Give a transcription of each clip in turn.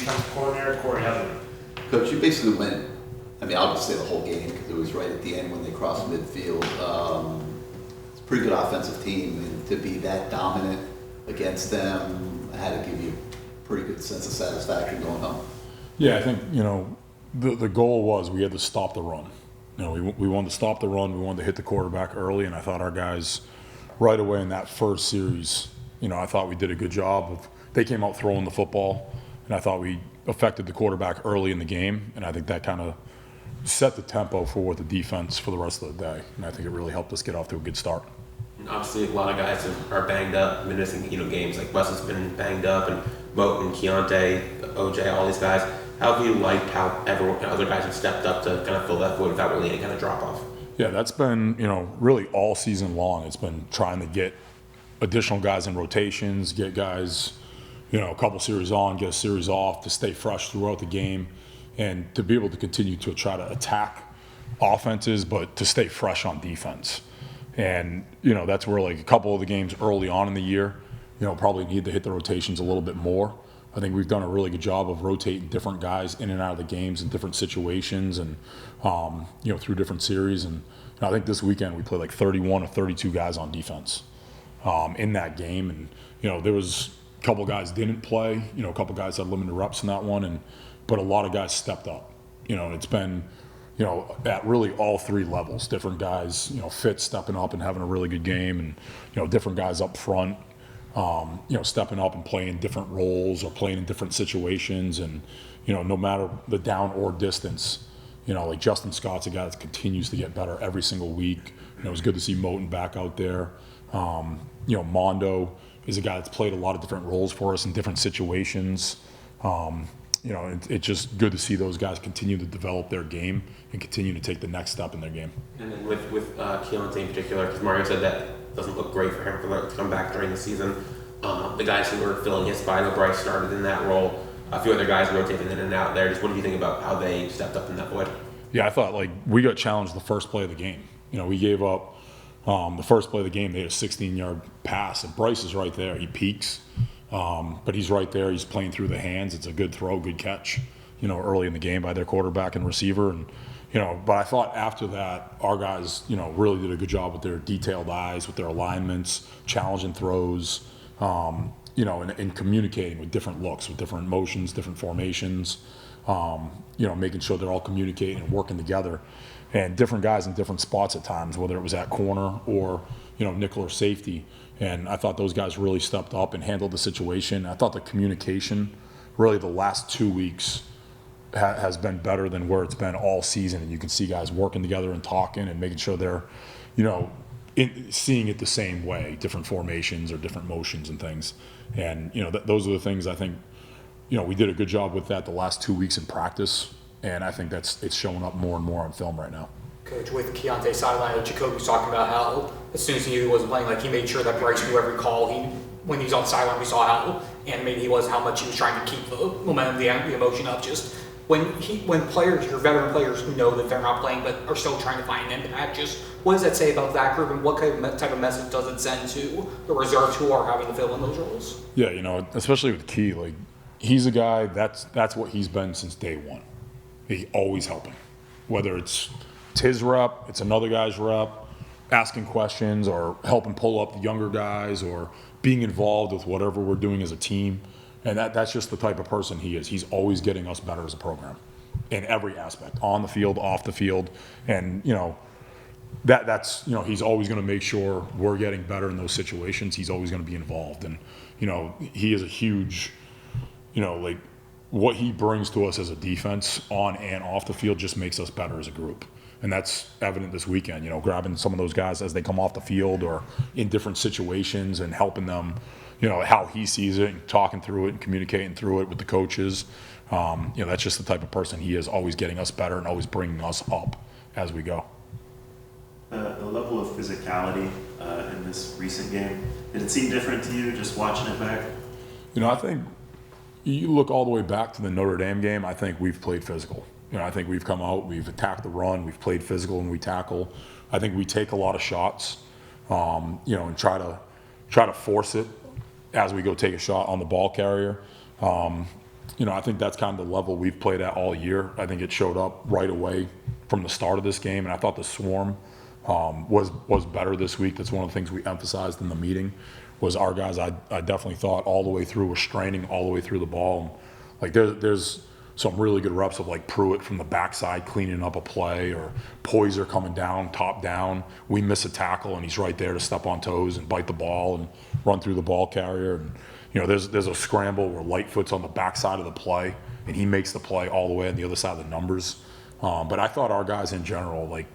defensive coordinator, Corey Hetherman. Coach, you basically went, I mean, I'll just say the whole game because it was right at the end when they crossed midfield. It's a pretty good offensive team, and to be that dominant against them had to give you a pretty good sense of satisfaction going home. Yeah, I think, the goal was we had to stop the run. We wanted to stop the run. We wanted to hit the quarterback early, and I thought our guys right away in that first series, I thought we did a good job of, they came out throwing the football, and I thought we affected the quarterback early in the game, and I think that kind of set the tempo for what the defense for the rest of the day, and I think it really helped us get off to a good start. And obviously, a lot of guys are banged up, been missing games. Like Wes has been banged up, and Moten, Keontae, OJ, all these guys. How have you liked how other guys have stepped up to kind of fill that void without really any kind of drop off? Yeah, that's been really all season long. It's been trying to get additional guys in rotations, get guys a couple series on, get a series off, to stay fresh throughout the game, and to be able to continue to try to attack offenses, but to stay fresh on defense. And that's where like a couple of the games early on in the year, probably need to hit the rotations a little bit more. I think we've done a really good job of rotating different guys in and out of the games in different situations, and through different series. And I think this weekend we played like 31 or 32 guys on defense in that game. And there was a couple guys didn't play. A couple guys had limited reps in that one, but a lot of guys stepped up. It's been at really all three levels. Different guys, Fitz stepping up and having a really good game, and different guys up front. Stepping up and playing different roles or playing in different situations, and no matter the down or distance, like Justin Scott's a guy that continues to get better every single week. It was good to see Moten back out there. Mondo is a guy that's played a lot of different roles for us in different situations. It's just good to see those guys continue to develop their game and continue to take the next step in their game. And then with Keontae in particular, because Mario said that doesn't look great for him to come back during the season. The guys who were filling his spot, Bryce started in that role. A few other guys rotated in and out there. Just what do you think about how they stepped up in that void? Yeah, I thought we got challenged the first play of the game. We gave up the first play of the game. They had a 16-yard pass, and Bryce is right there. He peeks, but he's right there. He's playing through the hands. It's a good throw, good catch, early in the game by their quarterback and receiver. And but I thought after that, our guys, really did a good job with their detailed eyes, with their alignments, challenging throws, and communicating with different looks, with different motions, different formations, making sure they're all communicating and working together. And different guys in different spots at times, whether it was at corner or, nickel or safety. And I thought those guys really stepped up and handled the situation. I thought the communication, really the last 2 weeks, has been better than where it's been all season. And you can see guys working together and talking and making sure they're, seeing it the same way, different formations or different motions and things. And, those are the things I think, we did a good job with that the last 2 weeks in practice. And I think it's showing up more and more on film right now. Coach, with Keontae's sideline, Jacoby was talking about how as soon as he knew he wasn't playing, he made sure that Bryce knew every call. When he was on the sideline, we saw how animated he was, how much he was trying to keep the momentum, the emotion up. Just when players, your veteran players who know that they're not playing but are still trying to find an impact, just what does that say about that group, and what type of message does it send to the reserves who are having to fill in those roles? Yeah, especially with Key, he's a guy that's what he's been since day one. He's always helping, whether it's his rep, it's another guy's rep, asking questions or helping pull up the younger guys or being involved with whatever we're doing as a team. And that's just the type of person he is. He's always getting us better as a program in every aspect, on the field, off the field. And, that's he's always going to make sure we're getting better in those situations. He's always going to be involved. And, he is a huge, what he brings to us as a defense on and off the field just makes us better as a group. And that's evident this weekend, grabbing some of those guys as they come off the field or in different situations and helping them, how he sees it and talking through it and communicating through it with the coaches. That's just the type of person he is, always getting us better and always bringing us up as we go. The level of physicality in this recent game, did it seem different to you just watching it back? I think you look all the way back to the Notre Dame game, I think we've played physical. I think we've come out, we've attacked the run, we've played physical and we tackle. I think we take a lot of shots, and try to force it as we go take a shot on the ball carrier. I think that's kind of the level we've played at all year. I think it showed up right away from the start of this game, and I thought the swarm was better this week. That's one of the things we emphasized in the meeting. Was our guys? I definitely thought all the way through were straining all the way through the ball. And, like there's some really good reps of like Pruitt from the backside cleaning up a play, or Poiser coming down, top down. We miss a tackle and he's right there to step on toes and bite the ball and run through the ball carrier. And there's a scramble where Lightfoot's on the backside of the play and he makes the play all the way on the other side of the numbers. But I thought our guys in general, like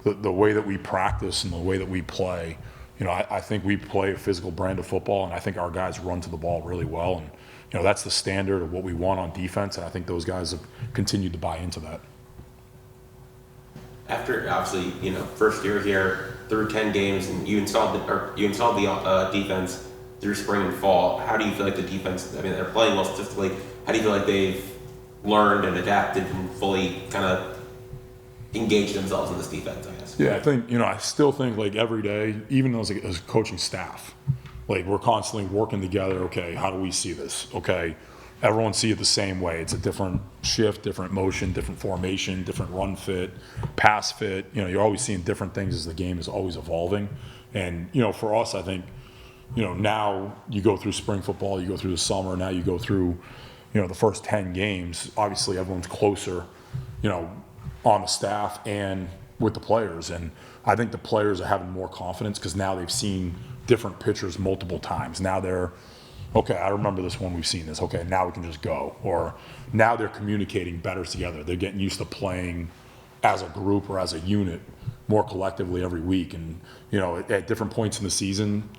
the way that we practice and the way that we play, I think we play a physical brand of football, and I think our guys run to the ball really well. And that's the standard of what we want on defense, and I think those guys have continued to buy into that. After obviously, first year here through 10 games, and you installed the defense through spring and fall. How do you feel like the defense? I mean, they're playing well statistically. How do you feel like they've learned and adapted and fully kind of engaged themselves in this defense? I guess. Yeah, I think I still think like every day, even as a coaching staff. Like we're constantly working together. Okay, how do we see this? Okay, everyone see it the same way. It's a different shift, different motion, different formation, different run fit, pass fit. You're always seeing different things as the game is always evolving. And for us, I think now you go through spring football, you go through the summer, now you go through the first 10 games. Obviously, everyone's closer, on the staff and with the players. And I think the players are having more confidence because now they've seen different pitchers multiple times. Now they're, okay, I remember this one, we've seen this. Okay, now we can just go. Or now they're communicating better together. They're getting used to playing as a group or as a unit more collectively every week. And, at different points in the season,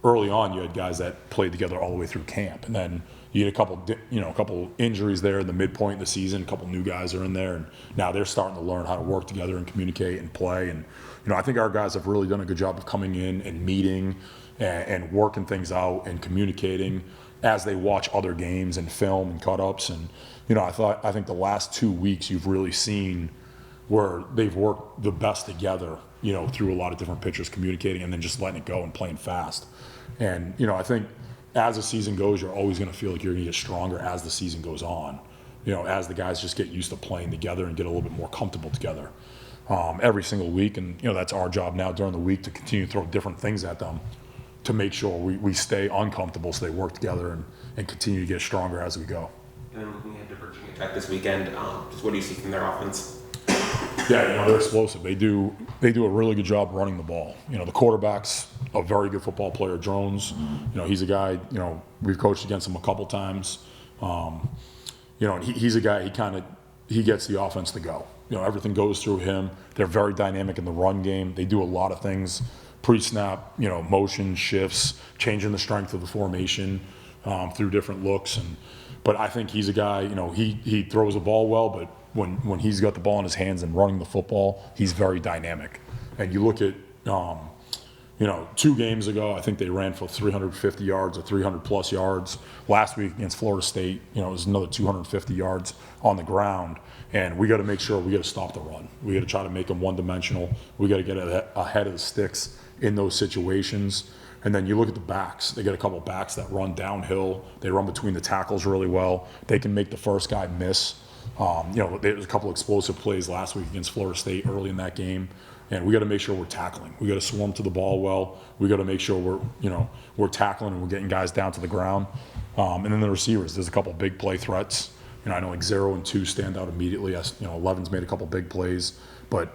early on you had guys that played together all the way through camp. And then you had a couple injuries there in the midpoint of the season. A couple new guys are in there, and now they're starting to learn how to work together and communicate and play. And I think our guys have really done a good job of coming in and meeting and working things out and communicating as they watch other games and film and cut-ups. And I think the last 2 weeks you've really seen where they've worked the best together, through a lot of different pitchers communicating and then just letting it go and playing fast. And I think as the season goes, you're always going to feel like you're going to get stronger as the season goes on, as the guys just get used to playing together and get a little bit more comfortable together every single week. And that's our job now during the week to continue to throw different things at them to make sure we stay uncomfortable so they work together and continue to get stronger as we go. And then looking ahead to Virginia Tech this weekend, just what do you see from their offense? Yeah, they're explosive. They do a really good job running the ball. The quarterback's a very good football player, Jones. He's a guy, we've coached against him a couple times. And he's a guy, he gets the offense to go. Everything goes through him. They're very dynamic in the run game. They do a lot of things, pre-snap, motion, shifts, changing the strength of the formation through different looks. But I think he's a guy, he throws the ball well, but when he's got the ball in his hands and running the football, he's very dynamic. And you look at, 2 games ago, I think they ran for 350 yards or 300 plus yards. Last week against Florida State, it was another 250 yards on the ground. And we got to make sure we got to stop the run. We got to try to make them one-dimensional. We got to get ahead of the sticks in those situations. And then you look at the backs. They got a couple backs that run downhill. They run between the tackles really well. They can make the first guy miss. There was a couple explosive plays last week against Florida State early in that game, and we got to make sure we're tackling. We got to swarm to the ball well. We got to make sure we're tackling and we're getting guys down to the ground. And then the receivers, there's a couple big play threats. I know like 0 and 2 stand out immediately. Levin's made a couple big plays, but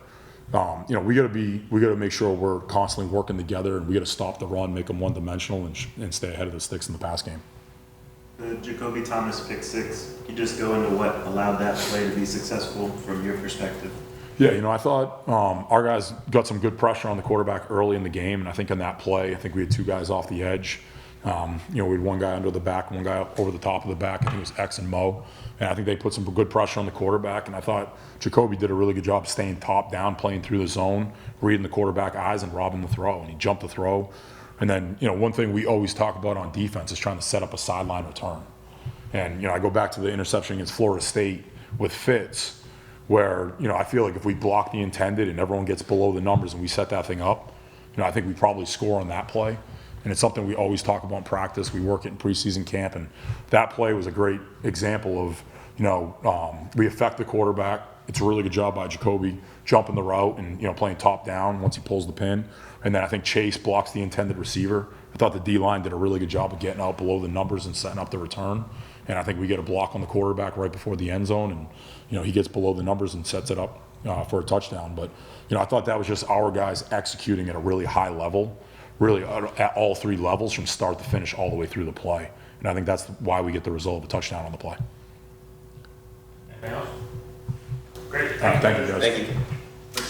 we got to make sure we're constantly working together, and we got to stop the run, make them one-dimensional, and stay ahead of the sticks in the pass game. The Jacoby Thomas pick six, can you just go into what allowed that play to be successful from your perspective? Yeah, I thought our guys got some good pressure on the quarterback early in the game, and I think on that play, I think we had 2 guys off the edge. We had 1 guy under the back, 1 guy over the top of the back. I think it was X and Mo, and I think they put some good pressure on the quarterback, and I thought Jacoby did a really good job staying top down, playing through the zone, reading the quarterback eyes and robbing the throw, and he jumped the throw. And then, one thing we always talk about on defense is trying to set up a sideline return. And, I go back to the interception against Florida State with Fitz, where, I feel like if we block the intended and everyone gets below the numbers and we set that thing up, I think we probably score on that play. and it's something we always talk about in practice. We work it in preseason camp, and that play was a great example of, we affect the quarterback. It's a really good job by Jacoby jumping the route and, playing top down once he pulls the pin. And then I think Chase blocks the intended receiver. I thought the D-line did a really good job of getting out below the numbers and setting up the return. And I think we get a block on the quarterback right before the end zone, and, he gets below the numbers and sets it up for a touchdown. But, I thought that was just our guys executing at a really high level, really at all three levels from start to finish all the way through the play. And I think that's why we get the result of a touchdown on the play. Anything else? Great. Thank you, guys. Thank you.